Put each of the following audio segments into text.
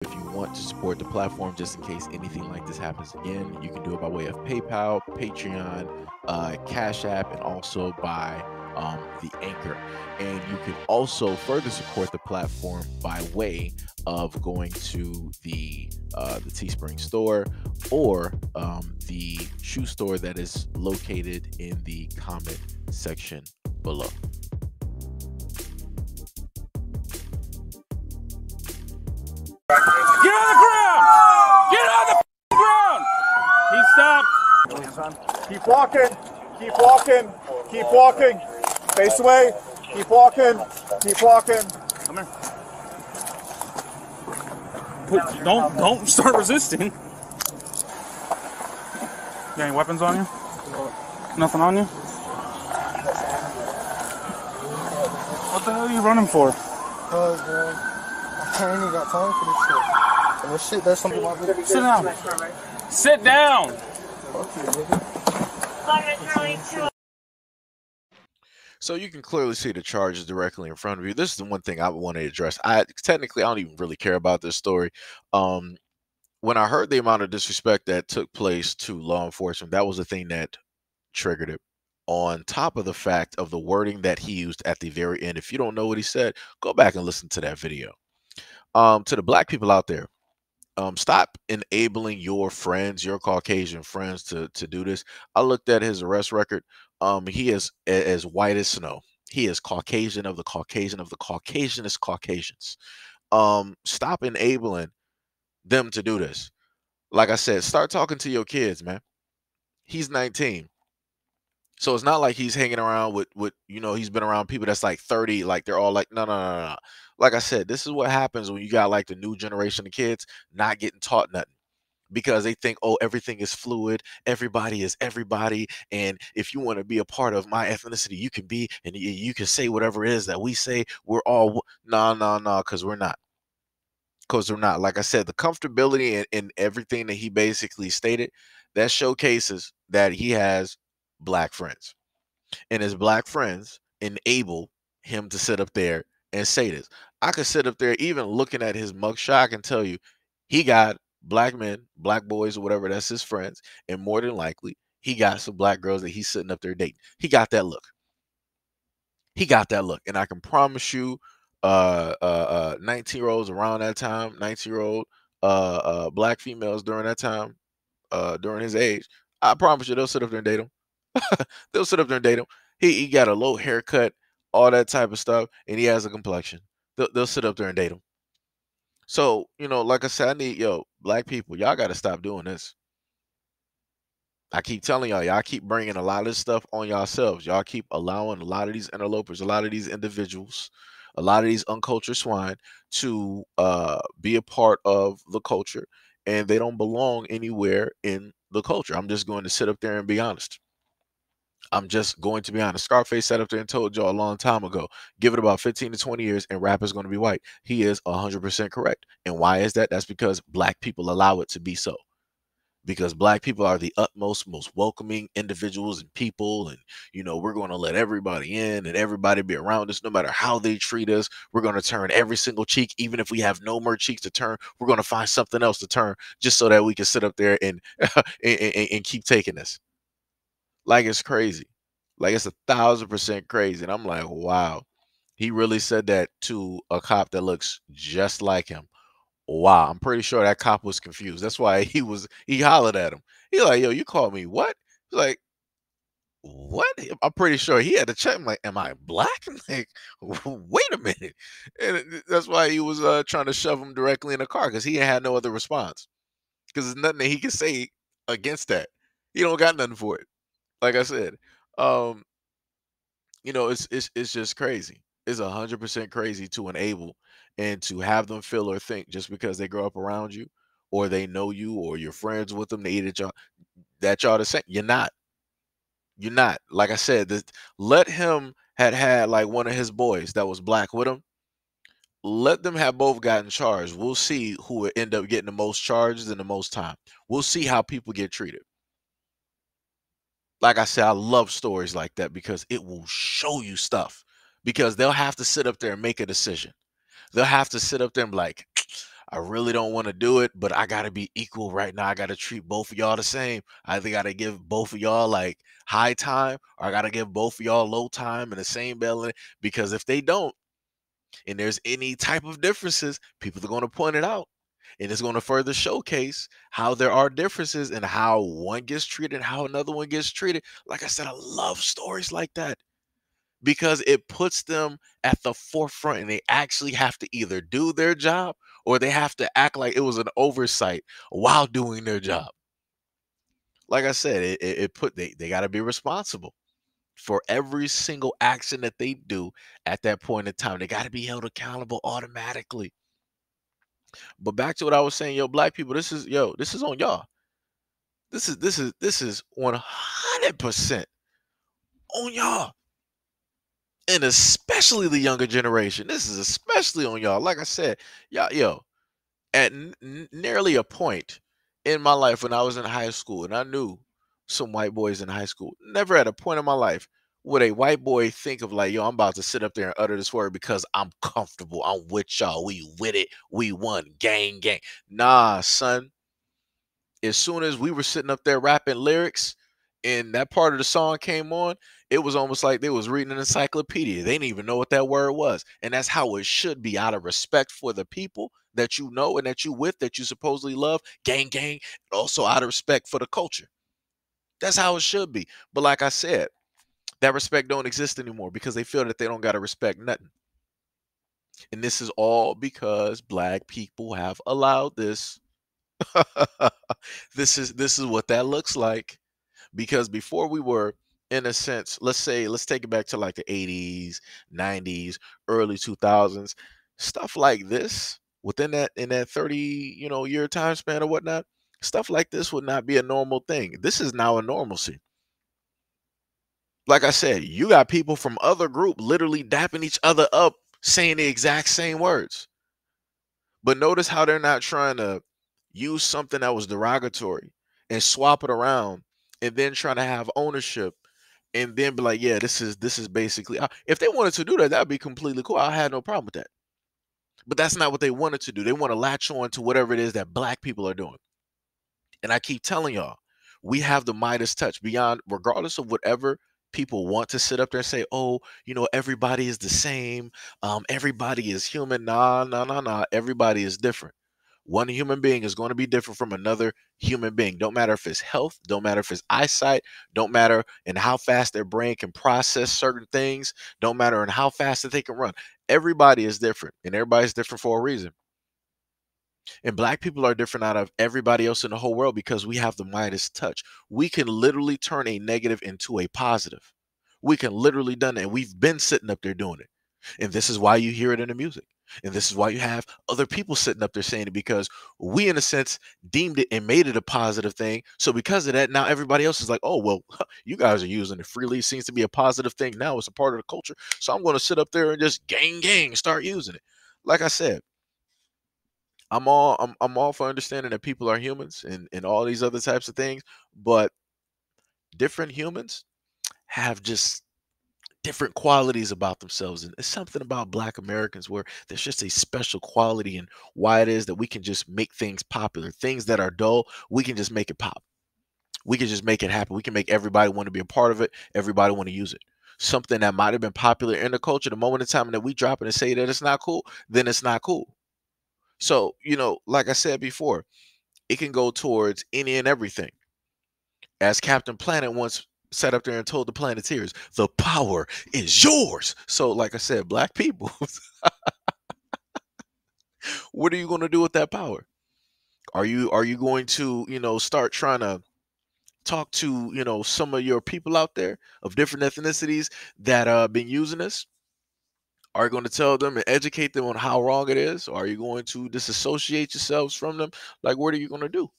If you want to support the platform just in case anything like this happens again, you can do it by way of PayPal, Patreon, Cash App, and also by the Anchor. And you can also further support the platform by way of going to the Teespring store or the shoe store that is located in the comment section below. Get on the ground! Get on the ground! He stopped. Keep walking. Keep walking. Keep walking. Face away. Keep walking. Keep walking. Come here. Don't start resisting. You got any weapons on you? Nothing on you? What the hell are you running for? Cause I ain't even got time for this shit. And this shit, there's something about it. Sit down. Sit down. Fuck you, nigga. So you can clearly see the charges directly in front of you. This is the one thing I want to address. I don't even really care about this story. When I heard the amount of disrespect that took place to law enforcement, that was the thing that triggered it. On top of the fact of the wording that he used at the very end. If you don't know what he said, go back and listen to that video. To the black people out there, stop enabling your friends, your Caucasian friends, to do this. I looked at his arrest record. He is as white as snow. He is Caucasian of the Caucasian of the Caucasianist Caucasians. Stop enabling them to do this. Like I said, start talking to your kids, man. He's 19. So it's not like he's hanging around with he's been around people that's like 30, like they're all like, no. Like I said, this is what happens when you got like the new generation of kids not getting taught nothing because they think, oh, everything is fluid, everybody is everybody, and if you want to be a part of my ethnicity, you can be, and you can say whatever it is that we say. We're all no, because we're not. Because we're not. Like I said, the comfortability in everything that he basically stated, that showcases that he has black friends. And his black friends enable him to sit up there and say this. I could sit up there, even looking at his mugshot, I can tell you he got black men, black boys, or whatever, that's his friends. And more than likely, he got some black girls that he's sitting up there dating. He got that look. He got that look. And I can promise you, 19-year-olds around that time, 19-year-old black females during that time, during his age, I promise you they'll sit up there and date him. They'll sit up there and date him. He got a low haircut, all that type of stuff, and he has a complexion. They'll sit up there and date him. So, like I said, I need, black people, y'all got to stop doing this. I keep telling y'all keep bringing a lot of this stuff on yourselves. Y'all keep allowing a lot of these interlopers, a lot of these individuals, a lot of these uncultured swine to be a part of the culture, and they don't belong anywhere in the culture. I'm just going to sit up there and be honest. I'm just going to be honest. Scarface sat up there and told y'all a long time ago, give it about 15 to 20 years and rap is going to be white. He is 100% correct. And why is that? That's because black people allow it to be so. Because black people are the utmost, most welcoming individuals and people. And, we're going to let everybody in and everybody be around us no matter how they treat us. We're going to turn every single cheek. Even if we have no more cheeks to turn, we're going to find something else to turn just so that we can sit up there and, and keep taking this. Like it's crazy. Like it's 1,000% crazy. And I'm like, wow. He really said that to a cop that looks just like him. Wow. I'm pretty sure that cop was confused. That's why he hollered at him. He like, yo, you called me what? He's like, what? I'm pretty sure he had to check. I'm like, am I black? I'm like, wait a minute. And that's why he was trying to shove him directly in the car because he had no other response. Because there's nothing that he can say against that. He don't got nothing for it. Like I said, it's just crazy. It's 100% crazy to enable and to have them feel or think just because they grow up around you or they know you or you're friends with them, they eat at y'all, that y'all the same. You're not. You're not. Like I said, let him had like one of his boys that was black with him. Let them have both gotten charged. We'll see who will end up getting the most charges and the most time. We'll see how people get treated. Like I said, I love stories like that because it will show you stuff. Because they'll have to sit up there and make a decision. They'll have to sit up there and be like, I really don't want to do it, but I gotta be equal right now. I gotta treat both of y'all the same. I either gotta give both of y'all like high time, or I gotta give both of y'all low time and the same bell. Because if they don't, and there's any type of differences, people are going to point it out. And it's going to further showcase how there are differences and how one gets treated and how another one gets treated. Like I said, I love stories like that because it puts them at the forefront and they actually have to either do their job or they have to act like it was an oversight while doing their job. Like I said, it put they got to be responsible for every single action that they do at that point in time. They got to be held accountable automatically. But back to what I was saying, yo, black people, this is on y'all. This is 100% on y'all. And especially the younger generation. This is especially on y'all. Like I said, y'all, at nearly a point in my life when I was in high school, and I knew some white boys in high school. Never at a point in my life would a white boy think of like, yo, I'm about to sit up there and utter this word because I'm comfortable. I'm with y'all. We with it. We won. Gang, gang. Nah, son. As soon as we were sitting up there rapping lyrics and that part of the song came on, it was almost like they was reading an encyclopedia. They didn't even know what that word was. And that's how it should be, out of respect for the people that you know and that you with, that you supposedly love, gang, gang, and also out of respect for the culture. That's how it should be. But like I said, that respect don't exist anymore because they feel that they don't got to respect nothing. And this is all because black people have allowed this. This is what that looks like. Because before we were, in a sense, let's take it back to like the 80s, 90s, early 2000s, stuff like this within that in that 30 year time span or whatnot, stuff like this would not be a normal thing. This is now a normalcy. Like I said, you got people from other group literally dapping each other up, saying the exact same words. But notice how they're not trying to use something that was derogatory and swap it around and then trying to have ownership and then be like, yeah, this is basically, if they wanted to do that, that'd be completely cool. I had no problem with that. But that's not what they wanted to do. They want to latch on to whatever it is that black people are doing. And I keep telling y'all, we have the Midas touch beyond, regardless of whatever people want to sit up there and say, oh, everybody is the same. Everybody is human. Nah, nah, nah, nah. Everybody is different. One human being is going to be different from another human being. Don't matter if it's health, don't matter if it's eyesight, don't matter in how fast their brain can process certain things, don't matter in how fast that they can run. Everybody is different, and everybody's different for a reason. And black people are different out of everybody else in the whole world because we have the Midas touch. We can literally turn a negative into a positive. We can literally done it. And we've been sitting up there doing it. And this is why you hear it in the music. And this is why you have other people sitting up there saying it, because we, in a sense, deemed it and made it a positive thing. So because of that, now everybody else is like, oh, well, you guys are using it freely. It seems to be a positive thing now. It's a part of the culture. So I'm going to sit up there and just gang, start using it. Like I said, I'm all for understanding that people are humans and all these other types of things, but different humans have just different qualities about themselves. And it's something about black Americans where there's just a special quality in why it is that we can just make things popular. Things that are dull, we can just make it pop. We can just make it happen. We can make everybody want to be a part of it, everybody want to use it. Something that might have been popular in the culture, the moment in time that we drop it and say that it's not cool, then it's not cool. So, like I said before, it can go towards any and everything. As Captain Planet once sat up there and told the Planeteers, the power is yours. So, like I said, black people, what are you going to do with that power? Are you going to, start trying to talk to, some of your people out there of different ethnicities that been using this? Are you going to tell them and educate them on how wrong it is? Or are you going to disassociate yourselves from them? Like, what are you going to do?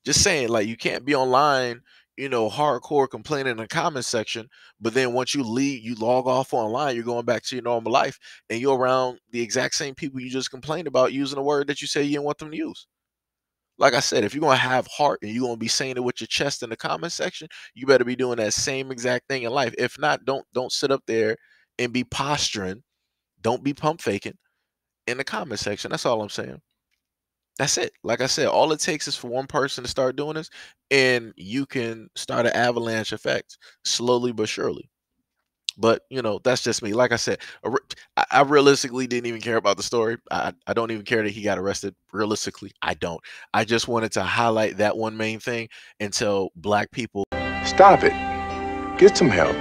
Just saying, like, you can't be online, hardcore complaining in the comment section, but then once you leave, you log off online, you're going back to your normal life, and you're around the exact same people you just complained about using a word that you say you didn't want them to use. Like I said, if you're gonna have heart and you're gonna be saying it with your chest in the comment section, you better be doing that same exact thing in life. If not, don't sit up there and be posturing. Don't be pump faking in the comment section. That's all I'm saying. That's it. Like I said, all it takes is for one person to start doing this, and you can start an avalanche effect slowly but surely. But that's just me. Like I said, I realistically didn't even care about the story. I don't even care that he got arrested. Realistically, I don't. I just wanted to highlight that one main thing and tell black people, stop it. Get some help.